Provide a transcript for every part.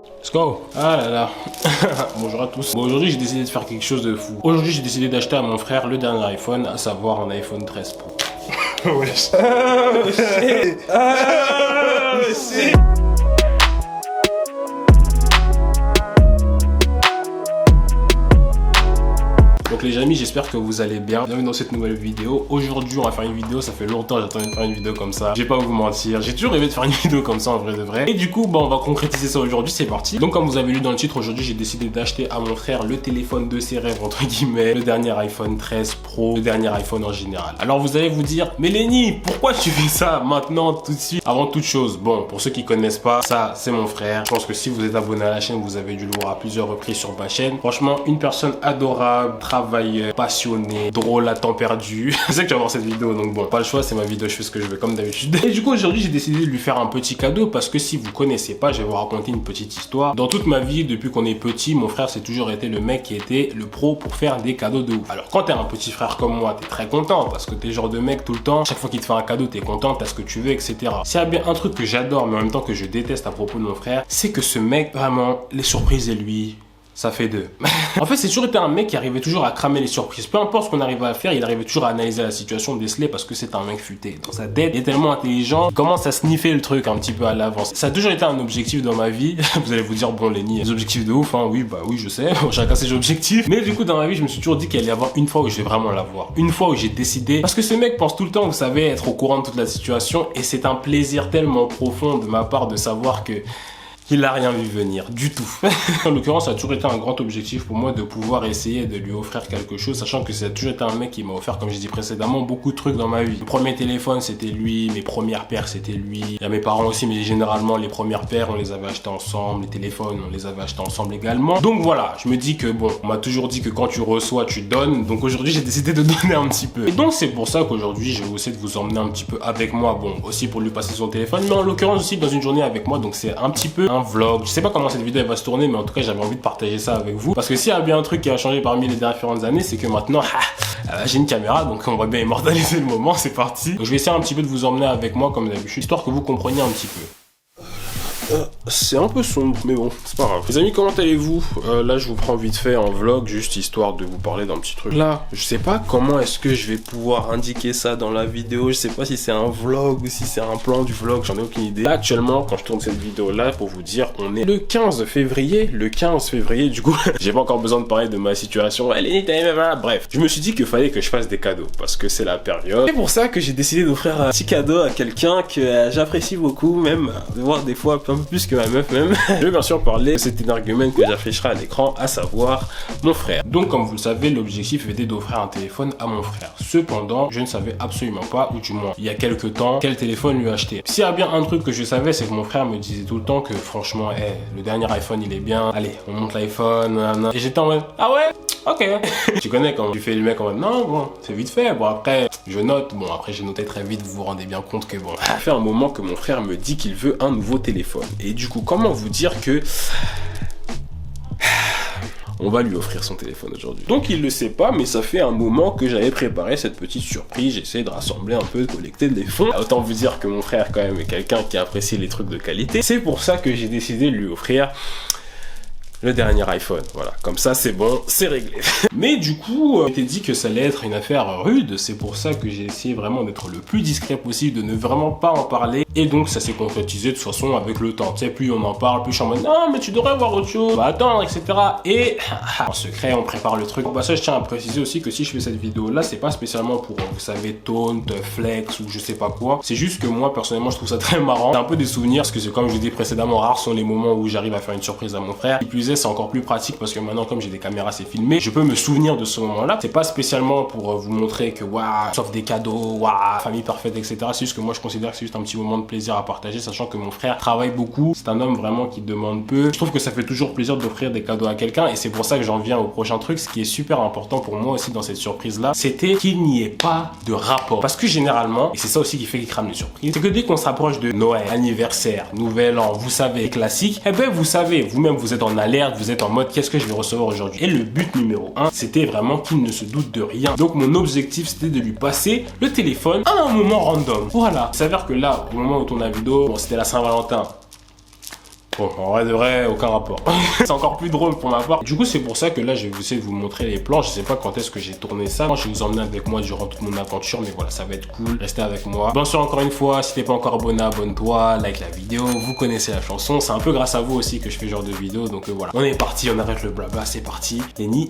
Let's go. Ah là là. Bonjour à tous. Bon, aujourd'hui j'ai décidé de faire quelque chose de fou. Aujourd'hui j'ai décidé d'acheter à mon frère le dernier iPhone, à savoir un iPhone 13 Pro. Wesh. Donc les amis, j'espère que vous allez bien. Bienvenue dans cette nouvelle vidéo. Aujourd'hui on va faire une vidéo, ça fait longtemps que j'attendais de faire une vidéo comme ça. Je vais pas vous mentir, j'ai toujours rêvé de faire une vidéo comme ça en vrai de vrai. Et du coup, on va concrétiser ça aujourd'hui, c'est parti. Donc comme vous avez lu dans le titre, aujourd'hui j'ai décidé d'acheter à mon frère le téléphone de ses rêves entre guillemets, le dernier iPhone 13 Pro, le dernier iPhone en général. Alors vous allez vous dire, mais Lenny, pourquoi tu fais ça maintenant tout de suite? Avant toute chose, bon, pour ceux qui connaissent pas, ça c'est mon frère. Je pense que si vous êtes abonné à la chaîne, vous avez dû le voir à plusieurs reprises sur ma chaîne. Franchement, une personne adorable, travailleur, passionné, drôle à temps perdu. Je sais que tu vas voir cette vidéo, donc bon, pas le choix, c'est ma vidéo, je fais ce que je veux comme d'habitude. Et du coup, aujourd'hui, j'ai décidé de lui faire un petit cadeau parce que si vous connaissez pas, je vais vous raconter une petite histoire. Dans toute ma vie, depuis qu'on est petit, mon frère, c'est toujours été le mec qui était le pro pour faire des cadeaux de ouf. Alors, quand t'es un petit frère comme moi, t'es très content parce que t'es le genre de mec tout le temps, chaque fois qu'il te fait un cadeau, t'es content, t'as ce que tu veux, etc. S'il y a bien un truc que j'adore, mais en même temps que je déteste à propos de mon frère, c'est que ce mec, vraiment, les surprises et lui, ça fait deux. En fait, c'est toujours été un mec qui arrivait toujours à cramer les surprises. Peu importe ce qu'on arrivait à faire, il arrivait toujours à analyser la situation, déceler parce que c'est un mec futé. Dans sa tête, il est tellement intelligent, il commence à sniffer le truc un petit peu à l'avance. Ça a toujours été un objectif dans ma vie. Vous allez vous dire, bon, Lenny, des objectifs de ouf, hein. Oui, bah oui, je sais. Chacun ses objectifs. Mais du coup, dans ma vie, je me suis toujours dit qu'il allait y avoir une fois où je vais vraiment l'avoir. Une fois où j'ai décidé. Parce que ce mec pense tout le temps, vous savez, être au courant de toute la situation. Et c'est un plaisir tellement profond de ma part de savoir que il n'a rien vu venir, du tout. En l'occurrence, ça a toujours été un grand objectif pour moi de pouvoir essayer de lui offrir quelque chose, sachant que ça a toujours été un mec qui m'a offert, comme je dit précédemment, beaucoup de trucs dans ma vie. Le premier téléphone, c'était lui, mes premières paires, c'était lui. Il y a mes parents aussi, mais généralement, les premières paires, on les avait achetées ensemble. Les téléphones, on les avait achetés ensemble également. Donc voilà, je me dis que bon, on m'a toujours dit que quand tu reçois, tu donnes. Donc aujourd'hui, j'ai décidé de donner un petit peu. Et donc, c'est pour ça qu'aujourd'hui, je vais essayer de vous emmener un petit peu avec moi. Bon, aussi pour lui passer son téléphone, mais en l'occurrence aussi dans une journée avec moi. Donc c'est un petit peu un vlog. Je sais pas comment cette vidéo elle va se tourner, mais en tout cas j'avais envie de partager ça avec vous parce que s'il y a bien un truc qui a changé parmi les différentes années, c'est que maintenant j'ai une caméra, donc on va bien immortaliser le moment. C'est parti. Donc je vais essayer un petit peu de vous emmener avec moi comme d'habitude, histoire que vous compreniez un petit peu. C'est un peu sombre, mais bon, c'est pas grave. Les amis, comment allez-vous? Là, je vous prends vite fait en vlog, juste histoire de vous parler d'un petit truc. Là, je sais pas comment est-ce que je vais pouvoir indiquer ça dans la vidéo. Je sais pas si c'est un vlog ou si c'est un plan du vlog, j'en ai aucune idée. Là, actuellement, quand je tourne cette vidéo-là, pour vous dire, on est le 15 février. Le 15 février, du coup, j'ai pas encore besoin de parler de ma situation. Bref, je me suis dit qu'il fallait que je fasse des cadeaux, parce que c'est la période. C'est pour ça que j'ai décidé d'offrir un petit cadeau à quelqu'un que j'apprécie beaucoup, même, de voir des fois un peu plus que ma meuf même. Je vais bien sûr parler de cet énergumène que j'afficherai à l'écran, à savoir mon frère. Donc comme vous le savez, l'objectif était d'offrir un téléphone à mon frère. Cependant, je ne savais absolument pas, ou du moins il y a quelques temps, quel téléphone lui acheter. S'il y a bien un truc que je savais, c'est que mon frère me disait tout le temps que franchement, le dernier iPhone il est bien, allez on monte l'iPhone, et j'étais en mode, ah ouais, ok. Tu connais quand tu fais le mec en mode, non bon, c'est vite fait, bon après je note, bon après j'ai noté très vite, vous vous rendez bien compte que bon, ça fait un moment que mon frère me dit qu'il veut un nouveau téléphone. Et du coup, comment vous dire que on va lui offrir son téléphone aujourd'hui. Donc il le sait pas, mais ça fait un moment que j'avais préparé cette petite surprise. J'essaie de rassembler un peu, de collecter des fonds. Autant vous dire que mon frère quand même est quelqu'un qui apprécie les trucs de qualité. C'est pour ça que j'ai décidé de lui offrir le dernier iPhone, voilà, comme ça c'est bon, c'est réglé. Mais du coup, je m'étais dit que ça allait être une affaire rude, c'est pour ça que j'ai essayé vraiment d'être le plus discret possible, de ne vraiment pas en parler, et donc ça s'est concrétisé de toute façon avec le temps, tu sais, plus on en parle, plus je suis en mode, non mais tu devrais voir autre chose, va attendre, etc. Et en secret, on prépare le truc. Bon, bah ça, je tiens à préciser aussi que si je fais cette vidéo là, c'est pas spécialement pour, vous savez, taunt, flex ou je sais pas quoi, c'est juste que moi, personnellement, je trouve ça très marrant. C'est un peu des souvenirs, parce que c'est comme je l'ai dit précédemment, rares sont les moments où j'arrive à faire une surprise à mon frère. Qui plus est, c'est encore plus pratique parce que maintenant, comme j'ai des caméras, c'est filmé, je peux me souvenir de ce moment-là. C'est pas spécialement pour vous montrer que waouh, sauf des cadeaux, waouh, famille parfaite, etc. C'est juste que moi, je considère que c'est juste un petit moment de plaisir à partager, sachant que mon frère travaille beaucoup. C'est un homme vraiment qui demande peu. Je trouve que ça fait toujours plaisir d'offrir des cadeaux à quelqu'un, et c'est pour ça que j'en viens au prochain truc. Ce qui est super important pour moi aussi dans cette surprise-là, c'était qu'il n'y ait pas de rapport. Parce que généralement, et c'est ça aussi qui fait qu'il crame les surprises, c'est que dès qu'on s'approche de Noël, anniversaire, nouvel an, vous savez, classique, eh ben vous savez, vous-même vous êtes en alerte, vous êtes en mode qu'est-ce que je vais recevoir aujourd'hui. Et le but numéro 1, c'était vraiment qu'il ne se doute de rien. Donc mon objectif, c'était de lui passer le téléphone à un moment random. Voilà. Il s'avère que là, au moment où on tourne la vidéo, bon, c'était la Saint-Valentin. Bon, en vrai de vrai, aucun rapport. C'est encore plus drôle pour ma part. Du coup, c'est pour ça que là, je vais essayer de vous montrer les plans. Je sais pas quand est-ce que j'ai tourné ça. Moi, je vais vous emmener avec moi durant toute mon aventure, mais voilà, ça va être cool. Restez avec moi. Bien sûr, encore une fois, si t'es pas encore abonné, abonne-toi, like la vidéo. Vous connaissez la chanson. C'est un peu grâce à vous aussi que je fais ce genre de vidéo. Donc voilà, on est parti, on arrête le blabla, c'est parti. Lenny,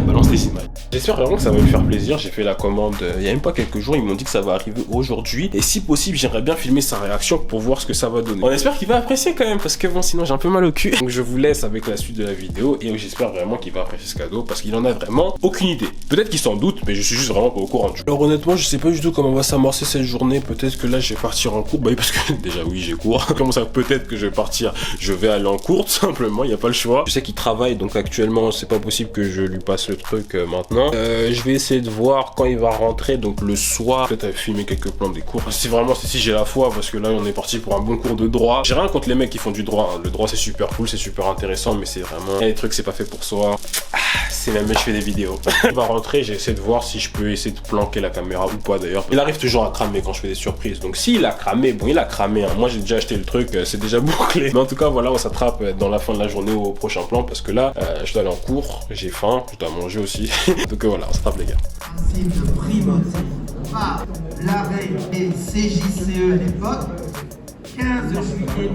balance des images. J'espère vraiment que ça va me faire plaisir. J'ai fait la commande il y a même pas quelques jours. Ils m'ont dit que ça va arriver aujourd'hui. Et si possible, j'aimerais bien filmer sa réaction pour voir ce que ça va donner. On espère qu'il va apprécier quand même, parce que bon, sinon j'ai un peu mal au cul. Donc je vous laisse avec la suite de la vidéo et j'espère vraiment qu'il va apprécier ce cadeau parce qu'il en a vraiment aucune idée. Peut-être qu'il s'en doute, mais je suis juste vraiment pas au courant. Alors honnêtement, je sais pas du tout comment va s'amorcer cette journée. Peut-être que là je vais partir en cours. Bah oui, parce que déjà oui, j'ai cours. Comment ça, peut-être que je vais partir, je vais aller en cours tout simplement, il n'y a pas le choix. Je sais qu'il travaille, donc actuellement c'est pas possible que je lui passe le truc maintenant. Je vais essayer de voir quand il va rentrer, donc le soir, peut-être filmer quelques plans des cours. Si vraiment, si j'ai la foi, parce que là on est parti pour un bon cours de droit. J'ai rien contre les mecs qui font du droit, hein. Le droit c'est super cool, c'est super intéressant, mais c'est vraiment les trucs c'est pas fait pour soi. C'est même je fais des vidéos. Il va rentrer, j'ai essayé de voir si je peux essayer de planquer la caméra ou pas d'ailleurs. Il arrive toujours à cramer quand je fais des surprises. Donc s'il a cramé, bon il a cramé, hein. Moi j'ai déjà acheté le truc, c'est déjà bouclé. Mais en tout cas voilà, on s'attrape dans la fin de la journée au prochain plan parce que là je dois aller en cours, j'ai faim, je dois manger aussi. Donc voilà, on s'attrape les gars. Principe primordial par l'arrêt des CJCE à l'époque, 15 juillet.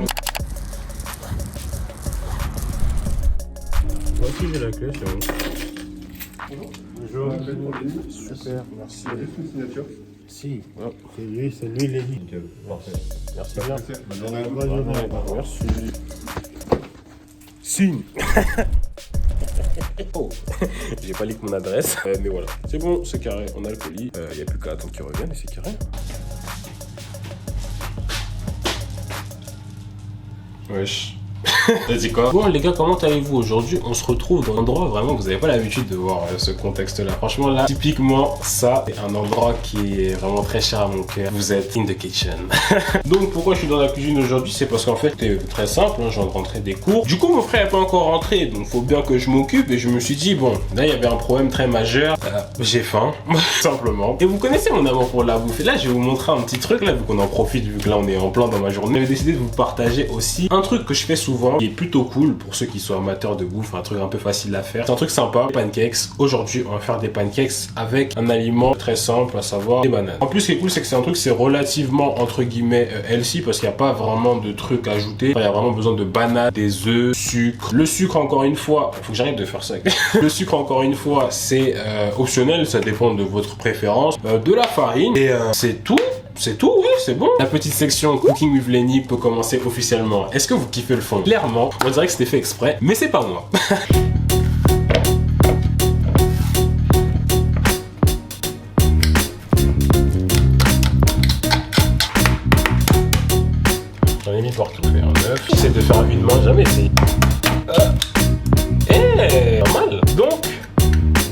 Voici j'ai la clé, c'est bon. Bonjour. Super, merci. Une signature. Si, ouais. C'est lui, Lenny. Parfait. Merci bien. Bonne journée. Merci. Signe. Oh, j'ai pas lu mon adresse, mais voilà. C'est bon, c'est carré, on a le colis. Il n'y a plus qu'à attendre qu'il revienne et c'est carré. Wesh. T'as dit quoi? Bon les gars, comment allez-vous? Aujourd'hui on se retrouve dans un endroit vraiment que vous n'avez pas l'habitude de voir ce contexte là. Franchement là, typiquement ça c'est un endroit qui est vraiment très cher à mon cœur. Vous êtes in the kitchen. Donc pourquoi je suis dans la cuisine aujourd'hui? C'est parce qu'en fait c'est très simple, hein, je viens de rentrer des cours. Du coup mon frère n'est pas encore rentré, donc faut bien que je m'occupe. Et je me suis dit bon, là il y avait un problème très majeur. J'ai faim, simplement. Et vous connaissez mon amour pour la bouffe. Et là je vais vous montrer un petit truc là, vu qu'on en profite, vu que là on est en plein dans ma journée. J'avais décidé de vous partager aussi un truc que je fais souvent, qui est plutôt cool pour ceux qui sont amateurs de bouffe, un truc un peu facile à faire. C'est un truc sympa, les pancakes. Aujourd'hui, on va faire des pancakes avec un aliment très simple, à savoir des bananes. En plus, ce qui est cool, c'est que c'est un truc, c'est relativement entre guillemets healthy parce qu'il n'y a pas vraiment de trucs à ajouter. Il y a vraiment besoin de bananes, des œufs, sucre. Le sucre, encore une fois, faut que j'arrête de faire ça. Le sucre, encore une fois, c'est optionnel, ça dépend de votre préférence. De la farine et c'est tout. C'est tout, oui, c'est bon. La petite section Cooking with Lenny peut commencer officiellement. Est-ce que vous kiffez le fond? Clairement, on dirait que c'était fait exprès, mais c'est pas moi. J'en ai mis partout, faire un œuf. J'essaie de faire une main, jamais essayé. Pas mal. Donc,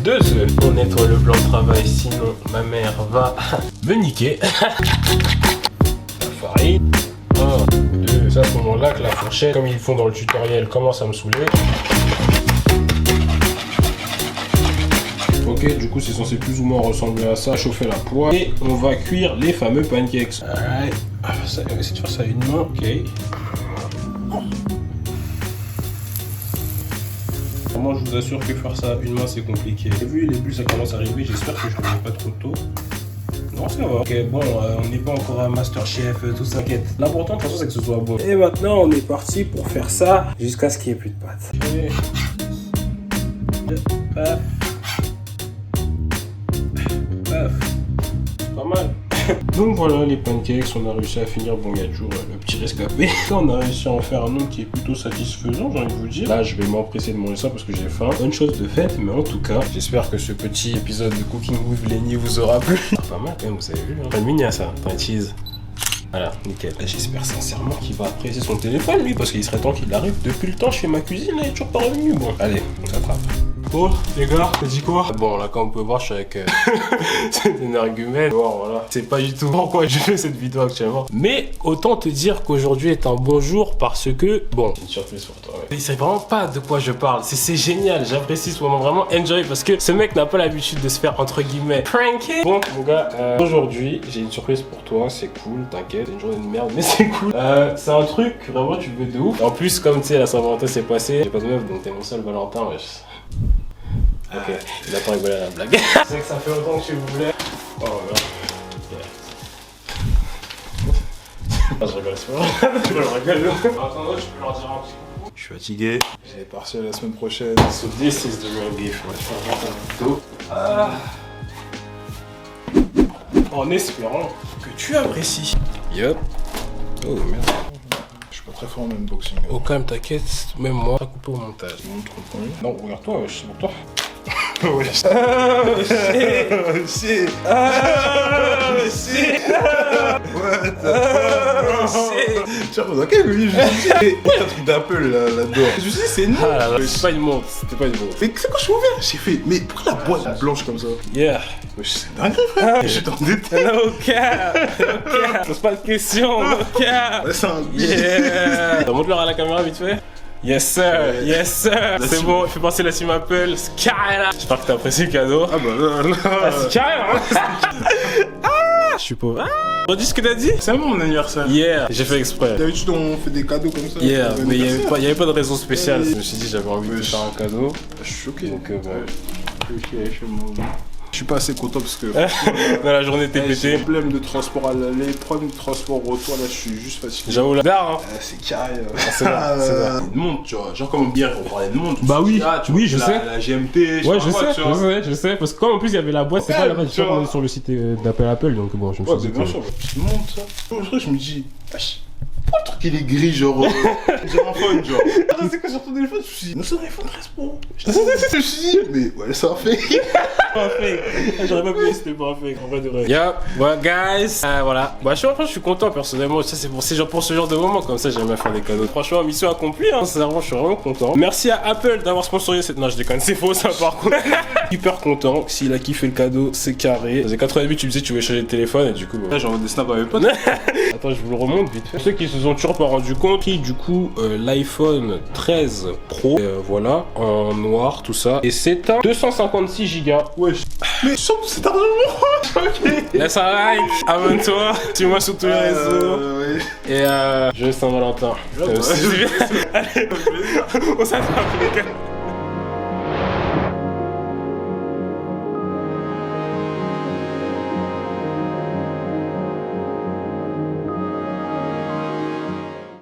2 œufs. On nettoie le plan de travail, sinon ma mère va me niquer. La farine. 1, 2. C'est à ce moment-là que la fourchette, comme ils font dans le tutoriel, commence à me saouler. Ok, du coup c'est censé plus ou moins ressembler à ça. Chauffer la poêle et on va cuire les fameux pancakes. Alright. Ça, on va essayer de faire ça à une main. Ok. Moi je vous assure que faire ça à une main c'est compliqué. J'ai vu les bulles ça commence à arriver, j'espère que je ne fais pas trop tôt. Non ça va. Ok bon, on n'est pas encore un Masterchef, tout ça. T'inquiète. L'important de toute façon c'est que ce soit bon. Et maintenant on est parti pour faire ça jusqu'à ce qu'il n'y ait plus de pâte. Okay. Paf. Paf. Pas mal. Donc voilà les pancakes, on a réussi à finir. Bon, il y a toujours le petit rescapé. On a réussi à en faire un nombre qui est plutôt satisfaisant, j'ai envie de vous dire. Là je vais m'empresser de manger ça parce que j'ai faim. Bonne chose de faite, mais en tout cas j'espère que ce petit épisode de Cooking with Lenny vous aura plu. Pas mal quand même, vous avez vu, hein. Pas de mini à ça, un cheese. Voilà, nickel. J'espère sincèrement qu'il va apprécier son téléphone lui, parce qu'il serait temps qu'il arrive. Depuis le temps je fais ma cuisine, là il est toujours pas revenu. Bon, allez, on s'attrape. Bon, les gars, t'as dit quoi? Bon, là, comme on peut voir, je suis avec cet énergumène. Bon, voilà. C'est pas du tout pourquoi je fais cette vidéo actuellement. Mais autant te dire qu'aujourd'hui est un bon jour parce que, bon, une surprise pour toi. Ouais. Il sait vraiment pas de quoi je parle. C'est génial. J'apprécie ce moment vraiment. Enjoy parce que ce mec n'a pas l'habitude de se faire, entre guillemets, pranker. Bon, mon gars, aujourd'hui, j'ai une surprise pour toi. C'est cool, t'inquiète. C'est une journée de merde, mais c'est cool. C'est un truc, vraiment, tu veux de ouf. En plus, comme tu sais, la Saint-Valentin s'est passée. J'ai pas de meuf, donc t'es mon seul Valentin, wesh. Ok, il a pas rigolé à la blague. Je sais que ça fait longtemps que je voulais. Oh là là. Ah, je rigole, c'est pas vrai. Je rigole. Attends, tu peux leur dire un petit coup. Je suis fatigué, j'ai partiel la semaine prochaine. So this is the real gift. En espérant que tu apprécies. Yup. Oh merde. Je suis pas très fort en unboxing. Au calme, t'inquiète, même moi, t'as coupé au montage. Non, regarde-toi, c'est pour toi. Oh shit. Oh shit. Oh shit. What the fuck? Tu vois, dans quel livre je suis? Il y a un truc d'Apple là-dedans. Je me suis dit, c'est non. Ah là là, c'est pas une montre, c'était pas une montre. Mais c'est quand je suis ouvert, j'ai fait, mais pourquoi la boîte est blanche comme ça? Yeah. C'est dingue, frère. Je suis endetté. Ok, pose pas de questions, ok. C'est un Yeah. Montre-leur à la caméra vite fait. Yes sir, yes sir. C'est bon, il fait passer la team Apple. Skyla. J'espère que t'as apprécié le cadeau. Ah bah là. Skyla. Je suis pauvre. Redis ce que t'as dit. C'est mon anniversaire. Yeah, j'ai fait exprès. D'habitude on fait des cadeaux comme ça. Yeah, mais il y avait pas de raison spéciale. Je me suis dit j'avais envie de te faire un cadeau. Je suis choqué. Donc Je suis pas assez content parce que dans la journée t'es j'ai pété. problème de transport à l'aller, problème de transport au retour, là je suis juste fatigué. J'avoue la barre, hein. C'est carré. C'est là, c'est là. Une montre, tu vois, genre comme hier on parlait de montre. Bah oui, oui, je sais. La GMT, Ouais, je sais, parce que comme en plus il y avait la boîte, c'est pas là-bas, tu vois. sur le site d'Apple, donc bon, je me suis Ouais, dit. bien sûr, petite montre ça. Aujourd'hui je me dis, wesh, pourquoi le truc il est gris, genre un phone, genre. C'est quoi sur ton téléphone? Je me suis dit, non, c'est un iPhone 13 Pro. Je me suis dit, mais ouais, ça a fait. J'aurais pas pu, c'était pas fait, en vrai de vrai. Yeah, well guys, voilà. Bah je suis content personnellement, ça c'est pour ce genre de moment, comme ça j'aime bien faire des cadeaux. Franchement, mission accomplie, hein, sincèrement je suis vraiment content. Merci à Apple d'avoir sponsorisé cette... Non je déconne, c'est faux ça par contre. Hyper content, s'il a kiffé le cadeau, c'est carré. Ça faisait 88, tu me disais tu voulais changer le téléphone et du coup... Là j'envoie des snaps à mes potes. Attends, je vous le remonte vite fait. Pour ceux qui se sont toujours pas rendu compte, du coup l'iPhone 13 Pro, voilà, en noir, tout ça. Et c'est un 256 Go. Wesh. Mais surtout c'est argent. Ok. Laisse un like, abonne-toi, suis-moi sur tous les réseaux. Ouais. Et joyeux Saint-Valentin. Ouais, Allez, on s'attrape les gars.